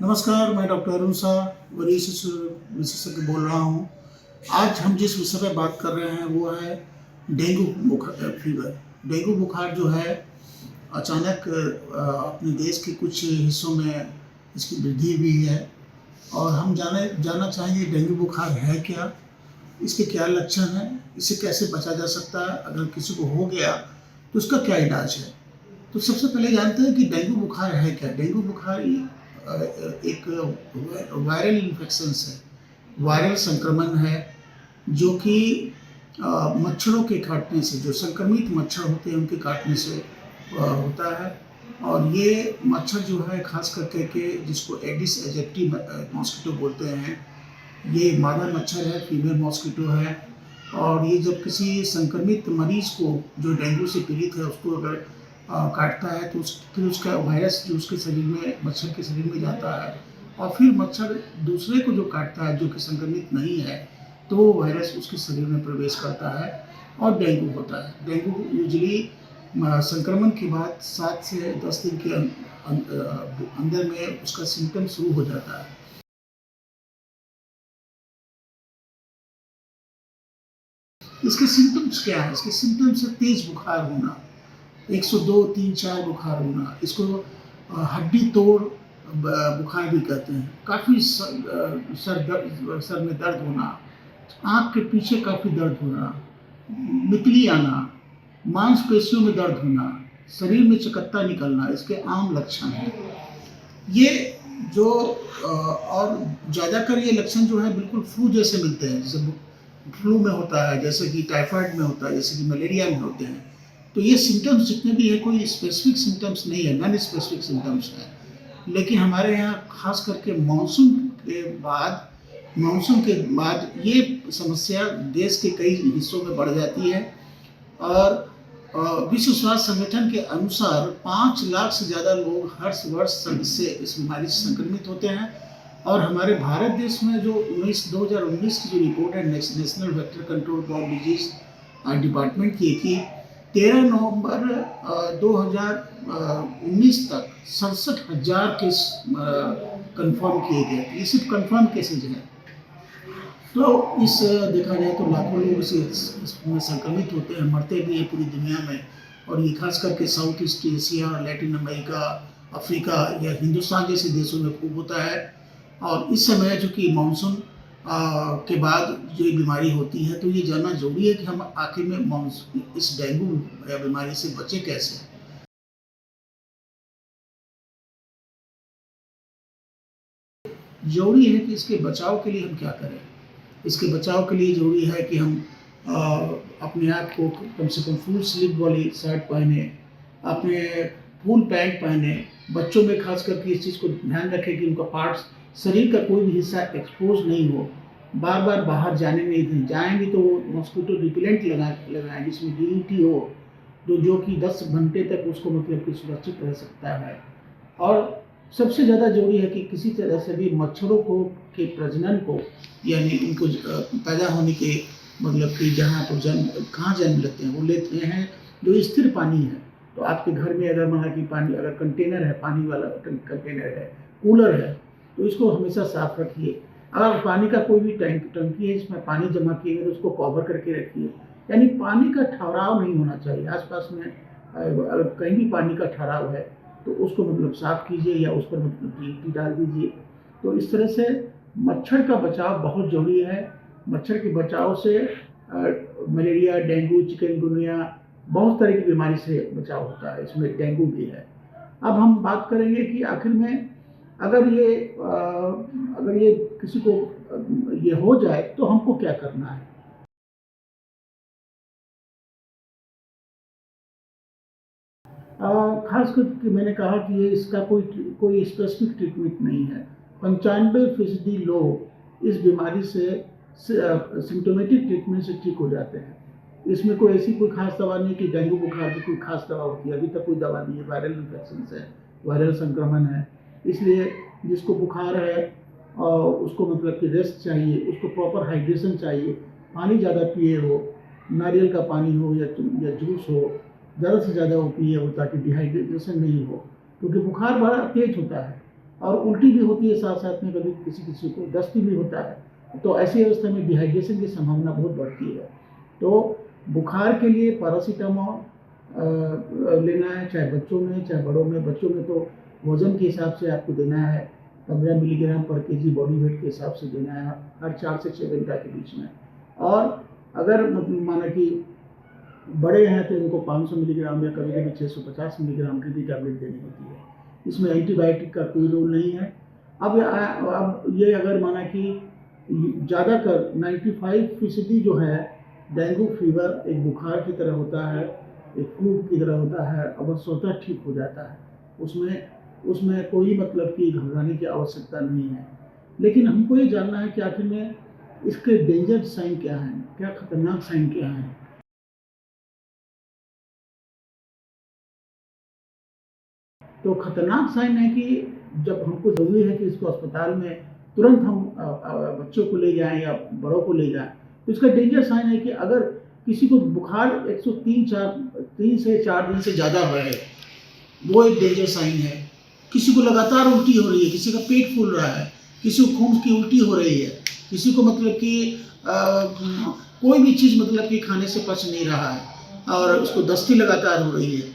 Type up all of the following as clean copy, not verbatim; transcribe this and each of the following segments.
नमस्कार, मैं डॉक्टर अरुण शाह, वरिष्ठ विशेषज्ञ बोल रहा हूँ। आज हम जिस विषय पे बात कर रहे हैं वो है डेंगू फीवर। डेंगू बुखार जो है अचानक अपने देश के कुछ हिस्सों में इसकी वृद्धि हुई है और हम जानना चाहेंगे डेंगू बुखार है क्या, इसके क्या लक्षण हैं, इसे कैसे बचा जा सकता है, अगर किसी को हो गया तो उसका क्या इलाज है। तो सबसे पहले जानते हैं कि डेंगू बुखार है क्या। डेंगू बुखार एक वायरल इन्फेक्शन है, वायरल संक्रमण है जो कि मच्छरों के काटने से, जो संक्रमित मच्छर होते हैं उनके काटने से होता है। और ये मच्छर जो है खास करके के जिसको एडिस एजिप्टी मॉस्किटो बोलते हैं, ये मादा मच्छर है, फीमेल मॉस्किटो है। और ये जब किसी संक्रमित मरीज को जो डेंगू से पीड़ित है उसको अगर काटता है तो फिर उसका वायरस जो उसके शरीर में, मच्छर के शरीर में जाता है और फिर मच्छर दूसरे को जो काटता है जो कि संक्रमित नहीं है तो वो वायरस उसके शरीर में प्रवेश करता है और डेंगू होता है। डेंगू यूजुअली संक्रमण के बाद 7 से 10 दिन के अंदर में उसका सिम्टम शुरू हो जाता है। इसके सिम्टम्स क्या है? इसके सिम्टम्स है तेज बुखार होना, 102, 3, 4 बुखार होना, इसको हड्डी तोड़ बुखार भी कहते हैं। काफ़ी सर में दर्द होना, आँख के पीछे काफ़ी दर्द होना, मितली आना, मांसपेशियों में दर्द होना, शरीर में चकत्ता निकलना, इसके आम लक्षण हैं। ये जो और ज़्यादातर ये लक्षण जो है बिल्कुल फ्लू जैसे मिलते हैं, जैसे फ्लू में होता है, जैसे कि टाइफाइड में होता है, जैसे कि मलेरिया में होते हैं। तो ये सिम्टम्स जितने भी हैं कोई स्पेसिफिक सिम्टम्स नहीं है, नॉन स्पेसिफिक सिम्टम्स हैं। लेकिन हमारे यहाँ खास करके मानसून के बाद ये समस्या देश के कई हिस्सों में बढ़ जाती है। और विश्व स्वास्थ्य संगठन के अनुसार 5 लाख से ज़्यादा लोग हर वर्ष से इस बीमारी से संक्रमित होते हैं। और हमारे भारत देश में जो 2019 की जो रिपोर्ट है national vector control for disease department की थी, 13 नवंबर 2019 तक 67,000 केस कंफर्म किए गए। ये सिर्फ कंफर्म केसेज हैं। तो इस देखा जाए तो लाखों लोग इसमें संक्रमित होते हैं, मरते भी हैं पूरी दुनिया में। और ये खास करके south east Asia, Latin America, Africa या हिंदुस्तान जैसे देशों में खूब होता है। और इस समय चूँकि मानसून के बाद जो ये बीमारी होती है तो ये जानना ज़रूरी है कि हम आखिर में इस डेंगू या बीमारी से बचें कैसे। ज़रूरी है कि इसके बचाव के लिए हम क्या करें। इसके बचाव के लिए ज़रूरी है कि हम अपने आप को कम से कम फुल स्लीव वाली शर्ट पहने, अपने फुल पैंट पहने। बच्चों में खास करके इस चीज़ को ध्यान रखें कि उनका पार्ट्स, शरीर का कोई भी हिस्सा एक्सपोज नहीं हो। बार बार बाहर जाने नहीं दें, जाएंगे तो मॉस्किटो रिपेलेंट लगाएं जिसमें DDT हो, जो कि 10 घंटे तक उसको मतलब कि सुरक्षित रह सकता है। और सबसे ज़्यादा ज़रूरी है कि किसी तरह से भी मच्छरों को के प्रजनन को, यानी उनको पैदा होने के मतलब कि जहाँ पर कहाँ जन्म लेते हैं वो लेते हैं जो स्थिर पानी है। तो आपके घर में अगर मान कि पानी, अगर कंटेनर है, पानी वाला कंटेनर है, कूलर है, तो इसको हमेशा साफ रखिए। अगर पानी का कोई भी टंकी है जिसमें पानी जमा किए तो उसको कवर करके रखिए। यानी पानी का ठहराव नहीं होना चाहिए आसपास में। अगर कहीं भी पानी का ठहराव है तो उसको मतलब साफ कीजिए या उस पर मतलब DDT डाल दीजिए। तो इस तरह से मच्छर का बचाव बहुत ज़रूरी है। मच्छर के बचाव से मलेरिया, डेंगू, चिकनगुनिया, बहुत तरह की बीमारी से बचाव होता है, इसमें डेंगू भी है। अब हम बात करेंगे कि आखिर में अगर ये किसी को ये हो जाए तो हमको क्या करना है। खास करके मैंने कहा कि ये इसका कोई स्पेसिफिक ट्रीटमेंट नहीं है। 95% लोग इस बीमारी से सिम्टोमेटिक ट्रीटमेंट से ठीक हो जाते हैं। इसमें कोई ऐसी कोई खास दवा नहीं कि डेंगू बुखार की कोई खास दवा होती है, अभी तक कोई दवा नहीं है। वायरल इन्फेक्शन है, वायरल संक्रमण है। इसलिए जिसको बुखार है और उसको मतलब कि रेस्ट चाहिए, उसको प्रॉपर हाइड्रेशन चाहिए, पानी ज़्यादा पिए हो, नारियल का पानी हो या जूस हो, ज़्यादा से ज़्यादा वो पिए हो ताकि डिहाइड्रेशन नहीं हो, क्योंकि बुखार बड़ा तेज होता है और उल्टी भी होती है, साथ साथ में कभी किसी किसी को दस्त भी होता है। तो ऐसी अवस्था में डिहाइड्रेशन की संभावना बहुत बढ़ती है। तो बुखार के लिए पैरासीटामोल लेना है, चाहे बच्चों में चाहे बड़ों में। बच्चों में तो वजन के हिसाब से आपको देना है, 15 मिलीग्राम पर केजी बॉडी वेट के हिसाब से देना है हर 4 से 6 घंटा के बीच में। और अगर माना कि बड़े हैं तो इनको 500 मिलीग्राम या कभी कभी 650 मिलीग्राम की भी टैबलेट देनी होती है। इसमें एंटीबायोटिक का कोई रोल नहीं है। अब ये अगर माना कि ज़्यादातर 95% जो है डेंगू फीवर एक बुखार की तरह होता है, एक फ्लू की तरह होता है, अब स्वतः ठीक हो जाता है। उसमें कोई मतलब कि घबराने की आवश्यकता नहीं है। लेकिन हमको ये जानना है कि आखिर में इसके डेंजर साइन क्या हैं, क्या खतरनाक साइन क्या हैं। तो खतरनाक साइन है कि जब हमको ज़रूरी है कि इसको अस्पताल में तुरंत हम बच्चों को ले जाएं या बड़ों को ले जाएं, तो इसका डेंजर साइन है कि अगर किसी को बुखार 3 से 4 दिन से ज़्यादा हो है, वो एक डेंजर साइन है। किसी को लगातार उल्टी हो रही है, किसी का पेट फूल रहा है, किसी को खून की उल्टी हो रही है, किसी को मतलब कि कोई भी चीज़ मतलब कि खाने से पच नहीं रहा है और उसको दस्ती लगातार हो रही है,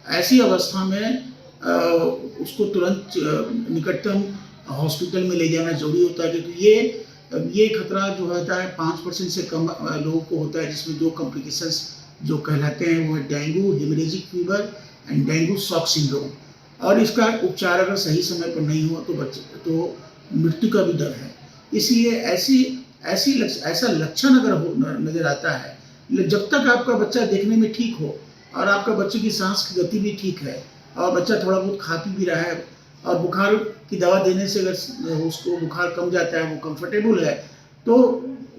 ऐसी अवस्था में उसको तुरंत निकटतम हॉस्पिटल में ले जाना जरूरी होता है। क्योंकि ये खतरा जो होता है 5% से कम लोगों को होता है, जिसमें 2 कॉम्प्लिकेशंस जो कहलाते हैं वो है dengue haemorrhagic fever and dengue shock syndrome. और इसका उपचार अगर सही समय पर नहीं हो तो मृत्यु का भी डर है। इसलिए ऐसा लक्षण अगर नज़र आता है, जब तक आपका बच्चा देखने में ठीक हो और आपका बच्चे की सांस की गति भी ठीक है और बच्चा थोड़ा बहुत खा पी भी रहा है और बुखार की दवा देने से अगर उसको बुखार कम जाता है, वो कंफर्टेबल है, तो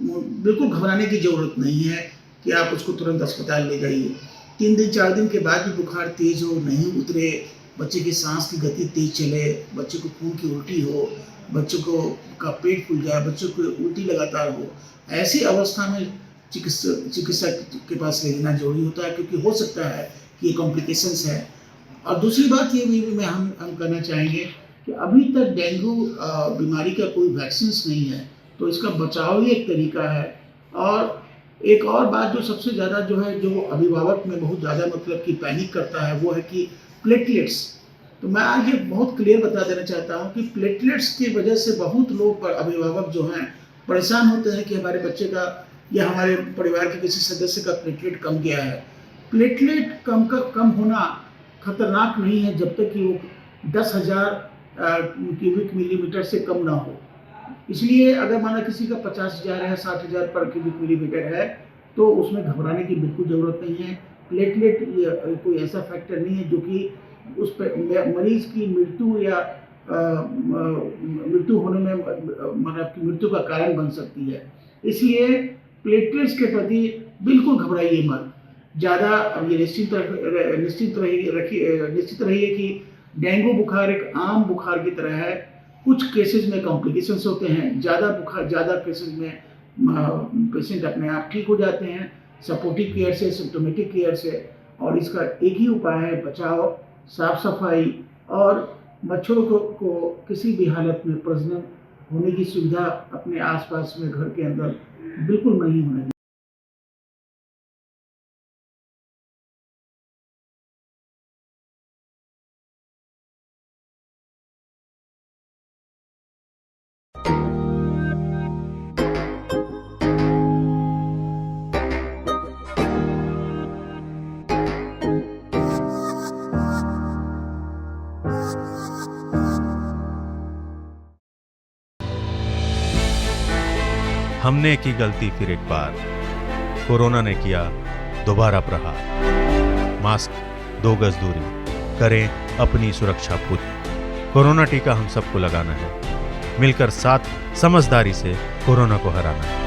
बिल्कुल घबराने की ज़रूरत नहीं है कि आप उसको तुरंत अस्पताल ले जाइए। 3 दिन 4 दिन के बाद भी बुखार तेज़ हो, नहीं उतरे, बच्चे की सांस की गति तेज़ चले, बच्चे को खून की उल्टी हो, बच्चों का पेट फूल जाए, बच्चों को उल्टी लगातार हो, ऐसी अवस्था में चिकित्सक के पास ले जाना जरूरी होता है, क्योंकि हो सकता है कि ये कॉम्प्लिकेशंस है। और दूसरी बात ये भी हम करना चाहेंगे कि अभी तक डेंगू बीमारी का कोई वैक्सीन नहीं है, तो इसका बचाव ही एक तरीका है। और एक और बात जो सबसे ज़्यादा जो अभिभावक में बहुत ज़्यादा मतलब कि पैनिक करता है, वो है कि प्लेटलेट्स। तो मैं आज ये बहुत क्लियर बता देना चाहता हूँ कि प्लेटलेट्स की वजह से बहुत लोग अभिभावक जो हैं परेशान होते हैं कि हमारे बच्चे का या हमारे परिवार के किसी सदस्य का प्लेटलेट कम गया है। प्लेटलेट कम होना खतरनाक नहीं है जब तक कि वो 10,000 क्यूबिक मिलीमीटर से कम ना हो। इसलिए अगर माना किसी का 50,000 है, 60,000 पर क्यूबिक मिलीमीटर है, तो उसमें घबराने की बिल्कुल ज़रूरत नहीं है। प्लेटलेट कोई ऐसा फैक्टर नहीं है जो कि उस पर मरीज़ की मृत्यु या मृत्यु होने में मतलब की मृत्यु का कारण बन सकती है। इसलिए प्लेटलेट्स के प्रति बिल्कुल घबराइए मत। ज़्यादा अब ये निश्चित रहिए कि डेंगू बुखार एक आम बुखार की तरह है। कुछ केसेस में कॉम्प्लिकेशंस होते हैं, ज़्यादा केसेस में पेशेंट अपने आप ठीक हो जाते हैं सपोर्टिव केयर से, सिम्टोमेटिक केयर से। और इसका एक ही उपाय है बचाव, साफ सफाई और मच्छरों को किसी भी हालत में प्रजनन होने की सुविधा अपने आसपास में घर के अंदर बिल्कुल नहीं होने दें। हमने की गलती फिर एक बार, कोरोना ने किया दोबारा प्रहार। मास्क, 2 गज दूरी, करें अपनी सुरक्षा पूरी। कोरोना टीका हम सबको लगाना है, मिलकर साथ समझदारी से कोरोना को हराना है।